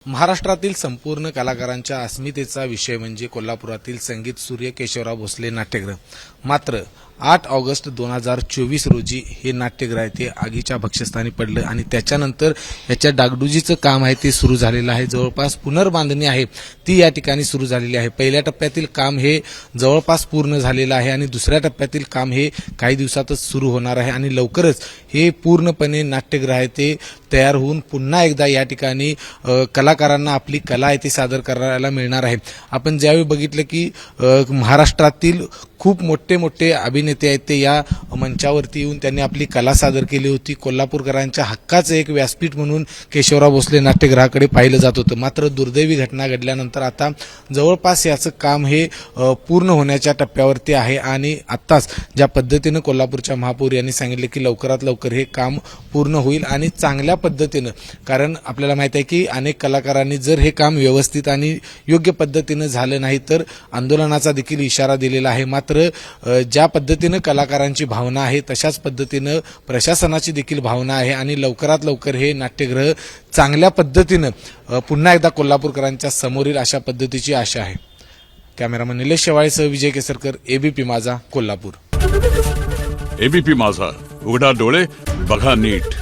महाराष्ट्रातील संपूर्ण कलाकारांच्या अस्मितेचा विषय म्हणजे कोल्हापुरातील संगीत सूर्य केशवराव भोसले नाट्यगृह। मात्र 8 ऑगस्ट 2024 रोजी हे नाट्यगृह ते आगीच्या भक्ष्यस्थानी पडलं आणि त्याच्यानंतर याच्या डागडुजीचं काम आहे ते सुरू झालेलं आहे। जवळपास पुनर्बांधणी आहे ती या ठिकाणी सुरू झालेली आहे। पहिल्या टप्प्यातील काम हे जवळपास पूर्ण झालेलं आहे आणि दुसऱ्या टप्प्यातील काम हे काही दिवसातच सुरू होणार आहे आणि लवकरच हे पूर्णपणे नाट्यगृह आहे ते तयार होऊन पुन्हा एकदा या ठिकाणी कलाकारांना आपली कला आहे ती सादर करायला मिळणार आहे। आपण ज्यावेळी बघितलं की महाराष्ट्रातील खूप मोठे मोठे अभिनेते आहेत ते या मंचावरती येऊन त्यांनी आपली कला सादर केली होती। कोल्हापूरकरांच्या हक्काचं एक व्यासपीठ म्हणून केशवराव भोसले नाट्यगृहाकडे पाहिलं जात होतं। मात्र दुर्दैवी घटना घडल्यानंतर आता जवळपास याचं काम हे पूर्ण होण्याच्या टप्प्यावरती आहे आणि आत्ताच ज्या पद्धतीनं कोल्हापूरच्या महापौर यांनी सांगितले की लवकरात लवकर हे काम पूर्ण होईल आणि चांगल्या पद्धतीनं, कारण आपल्याला माहिती आहे की अनेक कलाकारांनी जर हे काम व्यवस्थित आणि योग्य पद्धतीनं झालं नाही तर आंदोलनाचा देखील इशारा दिलेला आहे। मात्र ज्या पद्धतीनं कलाकारांची भावना आहे तशाच पद्धतीनं प्रशासनाची देखील भावना आहे आणि लवकरात लवकर हे नाट्यगृह चांगल्या पद्धतीनं पुन्हा एकदा कोल्हापूरकरांच्या समोर येईल अशा पद्धतीची आशा आहे। कॅमेरामन निलेश शेवाळेसह विजय केसरकर, एबीपी माझा, कोल्हापूर। एबीपी माझा, उघडा डोळे बघा नीट।